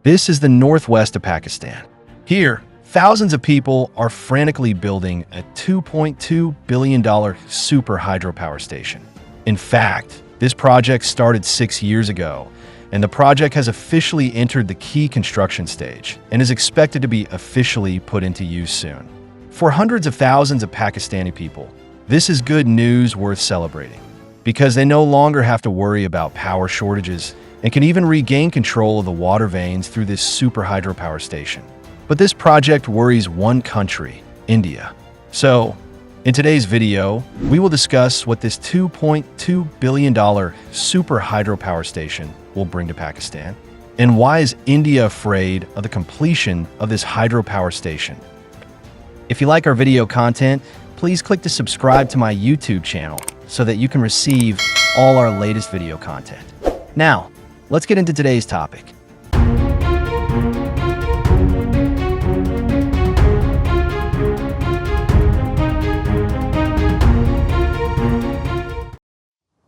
This is the northwest of Pakistan. Here, thousands of people are frantically building a $2.2 billion super hydropower station. In fact, this project started 6 years ago, and the project has officially entered the key construction stage and is expected to be officially put into use soon. For hundreds of thousands of Pakistani people, this is good news worth celebrating, because they no longer have to worry about power shortages and can even regain control of the water veins through this super hydropower station. But this project worries one country, India. So, in today's video, we will discuss what this $2.2 billion super hydropower station will bring to Pakistan, and why is India afraid of the completion of this hydropower station. If you like our video content, please click to subscribe to my YouTube channel so that you can receive all our latest video content. Now, let's get into today's topic.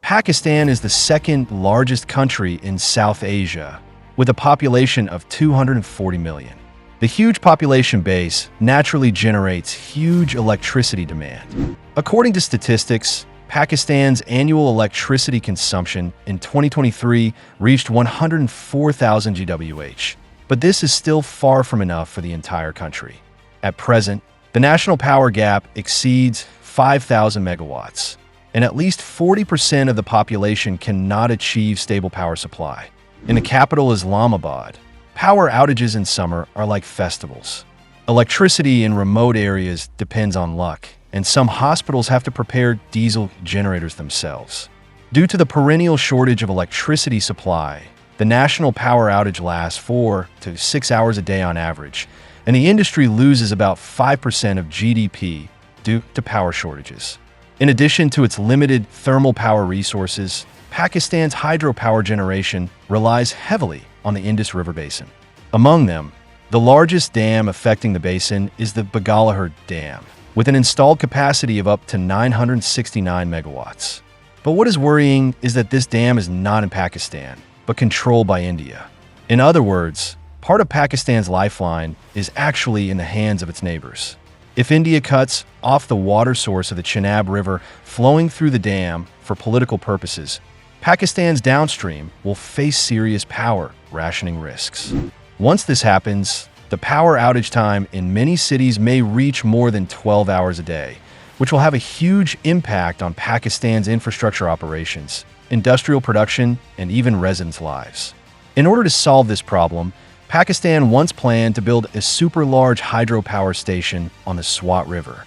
Pakistan is the second largest country in South Asia, with a population of 240 million. The huge population base naturally generates huge electricity demand. According to statistics, Pakistan's annual electricity consumption in 2023 reached 104,000 GWh, but this is still far from enough for the entire country. At present, the national power gap exceeds 5,000 megawatts, and at least 40% of the population cannot achieve stable power supply. In the capital Islamabad, power outages in summer are like festivals. Electricity in remote areas depends on luck, and some hospitals have to prepare diesel generators themselves. Due to the perennial shortage of electricity supply, the national power outage lasts 4 to 6 hours a day on average, and the industry loses about 5% of GDP due to power shortages. In addition to its limited thermal power resources, Pakistan's hydropower generation relies heavily on the Indus River basin. Among them, the largest dam affecting the basin is the Bagalahar Dam, with an installed capacity of up to 969 megawatts. But what is worrying is that this dam is not in Pakistan, but controlled by India. In other words, part of Pakistan's lifeline is actually in the hands of its neighbors. If India cuts off the water source of the Chenab River flowing through the dam for political purposes, Pakistan's downstream will face serious power rationing risks. Once this happens, the power outage time in many cities may reach more than 12 hours a day, which will have a huge impact on Pakistan's infrastructure operations, industrial production, and even residents' lives. In order to solve this problem, Pakistan once planned to build a super-large hydropower station on the Swat River.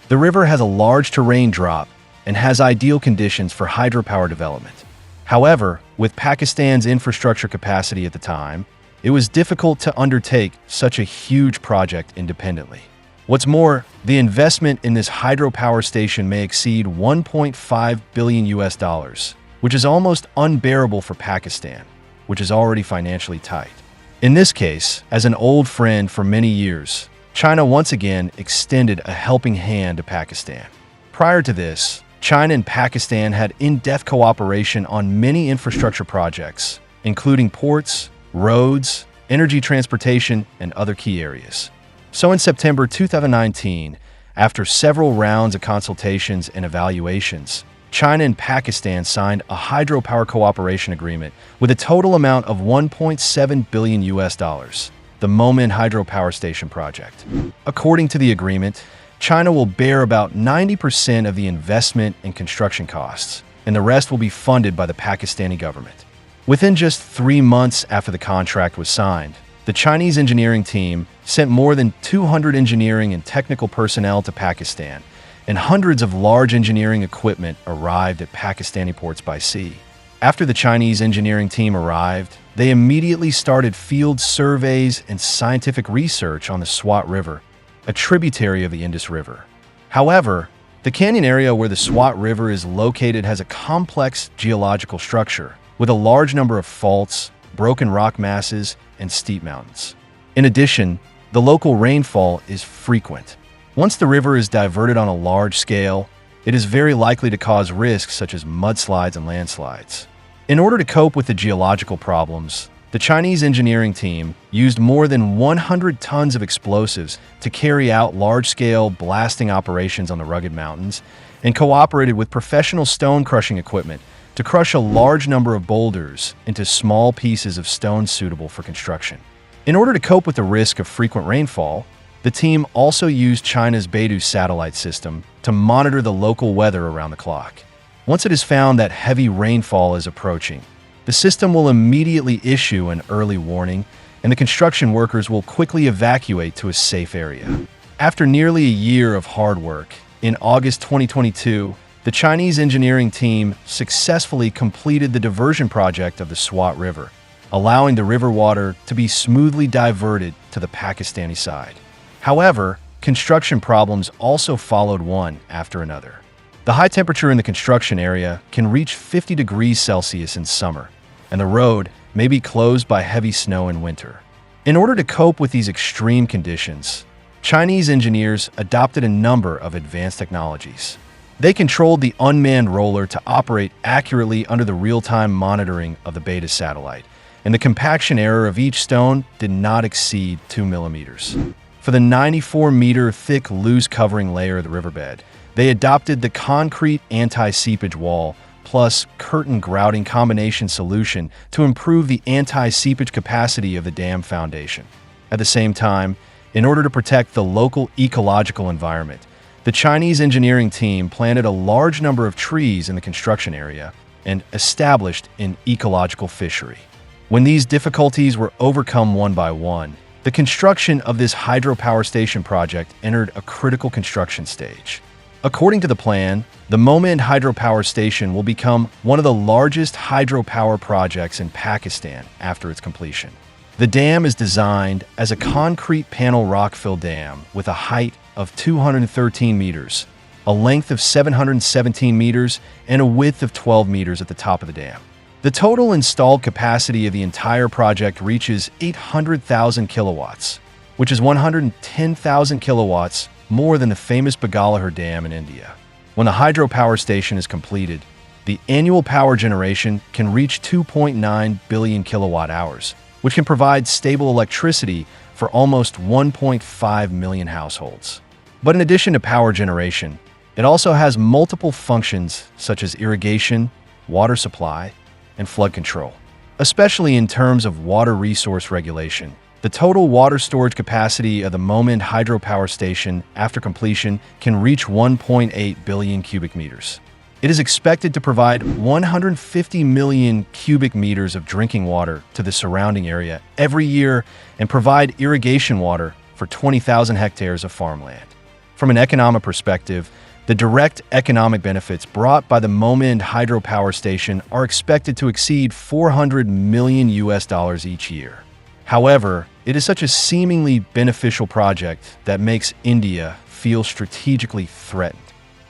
The river has a large terrain drop and has ideal conditions for hydropower development. However, with Pakistan's infrastructure capacity at the time, it was difficult to undertake such a huge project independently. What's more, the investment in this hydropower station may exceed $1.5 billion, which is almost unbearable for Pakistan, which is already financially tight. In this case, as an old friend for many years, China once again extended a helping hand to Pakistan. Prior to this, China and Pakistan had in-depth cooperation on many infrastructure projects, including ports, roads, energy transportation, and other key areas. So in September 2019, after several rounds of consultations and evaluations, China and Pakistan signed a hydropower cooperation agreement with a total amount of $1.7 billion, the Momin Hydropower Station project. According to the agreement, China will bear about 90% of the investment and construction costs, and the rest will be funded by the Pakistani government. Within just 3 months after the contract was signed, the Chinese engineering team sent more than 200 engineering and technical personnel to Pakistan, and hundreds of large engineering equipment arrived at Pakistani ports by sea. After the Chinese engineering team arrived, they immediately started field surveys and scientific research on the Swat River, a tributary of the Indus River. However, the canyon area where the Swat River is located has a complex geological structure, with a large number of faults, broken rock masses, and steep mountains. In addition, the local rainfall is frequent. Once the river is diverted on a large scale, it is very likely to cause risks such as mudslides and landslides. In order to cope with the geological problems, The Chinese engineering team used more than 100 tons of explosives to carry out large-scale blasting operations on the rugged mountains and cooperated with professional stone-crushing equipment to crush a large number of boulders into small pieces of stone suitable for construction. In order to cope with the risk of frequent rainfall, the team also used China's Beidou satellite system to monitor the local weather around the clock. Once it is found that heavy rainfall is approaching, the system will immediately issue an early warning, and the construction workers will quickly evacuate to a safe area. After nearly a year of hard work, in August 2022, the Chinese engineering team successfully completed the diversion project of the Swat River, allowing the river water to be smoothly diverted to the Pakistani side. However, construction problems also followed one after another. The high temperature in the construction area can reach 50 degrees Celsius in summer, and the road may be closed by heavy snow in winter. In order to cope with these extreme conditions, Chinese engineers adopted a number of advanced technologies. They controlled the unmanned roller to operate accurately under the real-time monitoring of the Beidou satellite, and the compaction error of each stone did not exceed 2 millimeters. For the 94-meter thick loose covering layer of the riverbed, they adopted the concrete anti-seepage wall plus curtain grouting combination solution to improve the anti-seepage capacity of the dam foundation. At the same time, in order to protect the local ecological environment, the Chinese engineering team planted a large number of trees in the construction area and established an ecological fishery. When these difficulties were overcome one by one, the construction of this hydropower station project entered a critical construction stage. According to the plan, the Mohmand Hydropower Station will become one of the largest hydropower projects in Pakistan after its completion. The dam is designed as a concrete panel rock-fill dam with a height of 213 meters, a length of 717 meters, and a width of 12 meters at the top of the dam. The total installed capacity of the entire project reaches 800,000 kilowatts, which is 110,000 kilowatts more than the famous Bagalahar Dam in India. When the hydropower station is completed, the annual power generation can reach 2.9 billion kilowatt hours, which can provide stable electricity for almost 1.5 million households. But in addition to power generation, it also has multiple functions such as irrigation, water supply, and flood control. Especially in terms of water resource regulation, the total water storage capacity of the Mohmand Hydropower Station after completion can reach 1.8 billion cubic meters. It is expected to provide 150 million cubic meters of drinking water to the surrounding area every year and provide irrigation water for 20,000 hectares of farmland. From an economic perspective, the direct economic benefits brought by the Mohmand Hydropower Station are expected to exceed $400 million each year. However, it is such a seemingly beneficial project that makes India feel strategically threatened.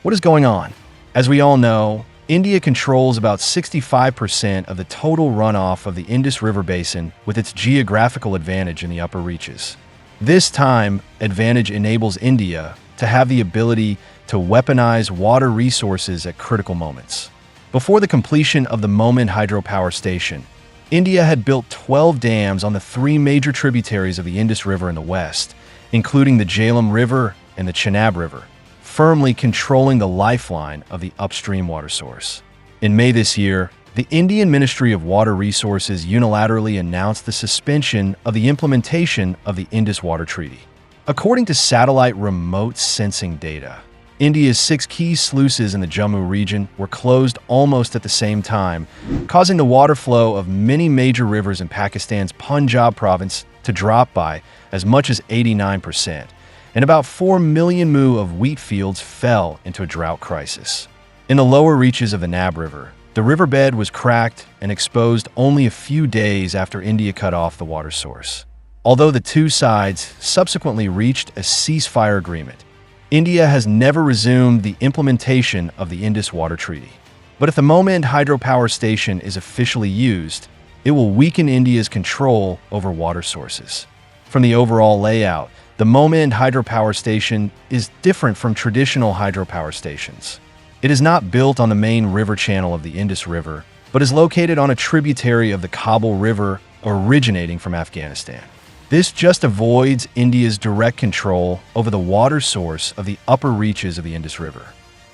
What is going on? As we all know, India controls about 65% of the total runoff of the Indus River Basin with its geographical advantage in the upper reaches. This time advantage enables India to have the ability to weaponize water resources at critical moments. Before the completion of the Mohmand Hydropower Station, India had built 12 dams on the three major tributaries of the Indus River in the west, including the Jhelum River and the Chenab River, firmly controlling the lifeline of the upstream water source. In May this year, the Indian Ministry of Water Resources unilaterally announced the suspension of the implementation of the Indus Water Treaty. According to satellite remote sensing data, India's 6 key sluices in the Jammu region were closed almost at the same time, causing the water flow of many major rivers in Pakistan's Punjab province to drop by as much as 89%, and about 4 million mu of wheat fields fell into a drought crisis. In the lower reaches of the Nab River, the riverbed was cracked and exposed only a few days after India cut off the water source. Although the two sides subsequently reached a ceasefire agreement, India has never resumed the implementation of the Indus Water Treaty. But if the Mohmand Hydropower Station is officially used, it will weaken India's control over water sources. From the overall layout, the Mohmand Hydropower Station is different from traditional hydropower stations. It is not built on the main river channel of the Indus River, but is located on a tributary of the Kabul River originating from Afghanistan. This just avoids India's direct control over the water source of the upper reaches of the Indus River.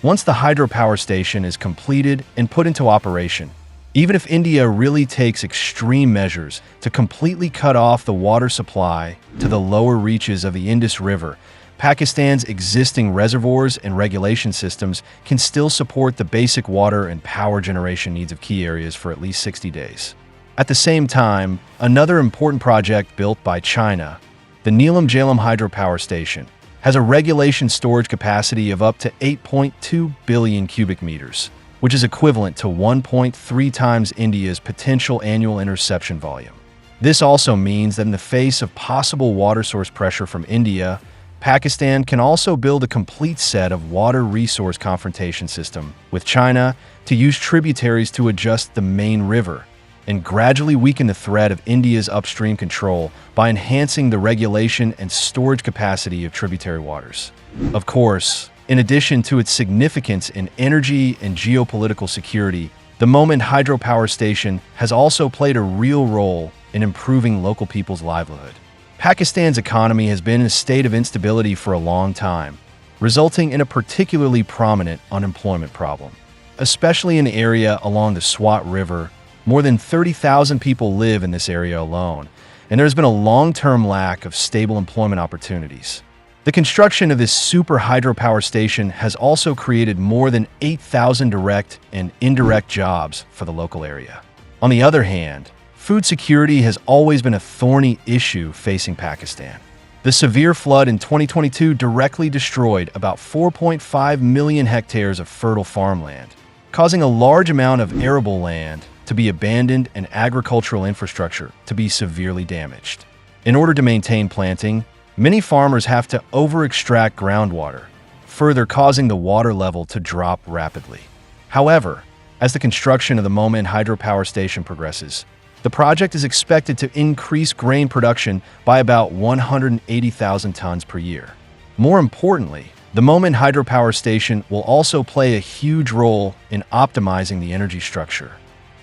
Once the hydropower station is completed and put into operation, even if India really takes extreme measures to completely cut off the water supply to the lower reaches of the Indus River, Pakistan's existing reservoirs and regulation systems can still support the basic water and power generation needs of key areas for at least 60 days. At the same time, another important project built by China, the Neelam Jhelum Hydropower Station, has a regulation storage capacity of up to 8.2 billion cubic meters, which is equivalent to 1.3 times India's potential annual interception volume. This also means that in the face of possible water source pressure from India, Pakistan can also build a complete set of water resource confrontation system with China to use tributaries to adjust the main river and gradually weaken the threat of India's upstream control by enhancing the regulation and storage capacity of tributary waters. Of course, in addition to its significance in energy and geopolitical security, the Moment Hydropower Station has also played a real role in improving local people's livelihood. Pakistan's economy has been in a state of instability for a long time, resulting in a particularly prominent unemployment problem. Especially in the area along the Swat River, more than 30,000 people live in this area alone, and there has been a long-term lack of stable employment opportunities. The construction of this super hydropower station has also created more than 8,000 direct and indirect jobs for the local area. On the other hand, food security has always been a thorny issue facing Pakistan. The severe flood in 2022 directly destroyed about 4.5 million hectares of fertile farmland, causing a large amount of arable land to be abandoned and agricultural infrastructure to be severely damaged. In order to maintain planting, many farmers have to over-extract groundwater, further causing the water level to drop rapidly. However, as the construction of the Moment Hydropower Station progresses, the project is expected to increase grain production by about 180,000 tons per year. More importantly, the Moment Hydropower Station will also play a huge role in optimizing the energy structure.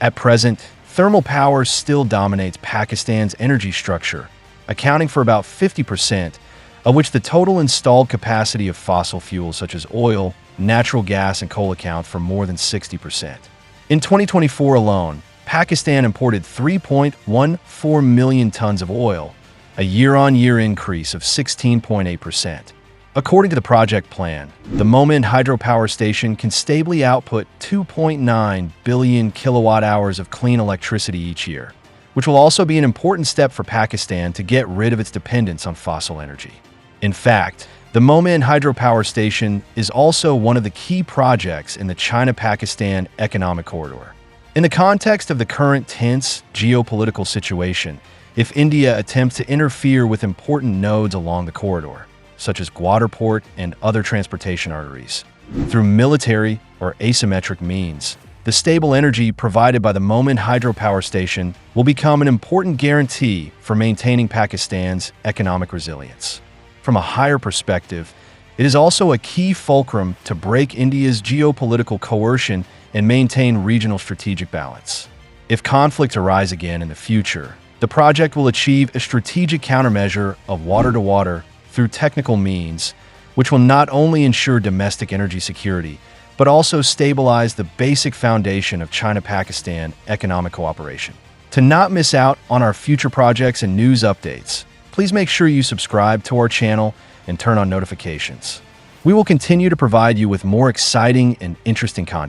At present, thermal power still dominates Pakistan's energy structure, accounting for about 50%, of which the total installed capacity of fossil fuels such as oil, natural gas, and coal account for more than 60%. In 2024 alone, Pakistan imported 3.14 million tons of oil, a year-on-year increase of 16.8%. According to the project plan, the Moment Hydropower Station can stably output 2.9 billion kilowatt-hours of clean electricity each year, which will also be an important step for Pakistan to get rid of its dependence on fossil energy. In fact, the Moment Hydropower Station is also one of the key projects in the China-Pakistan Economic Corridor. In the context of the current tense geopolitical situation, if India attempts to interfere with important nodes along the corridor, such as Gwadar Port and other transportation arteries, through military or asymmetric means, the stable energy provided by the Moment Hydropower Station will become an important guarantee for maintaining Pakistan's economic resilience. From a higher perspective, it is also a key fulcrum to break India's geopolitical coercion and maintain regional strategic balance. If conflicts arise again in the future, the project will achieve a strategic countermeasure of water-to-water through technical means, which will not only ensure domestic energy security, but also stabilize the basic foundation of China-Pakistan economic cooperation. To not miss out on our future projects and news updates, please make sure you subscribe to our channel and turn on notifications. We will continue to provide you with more exciting and interesting content.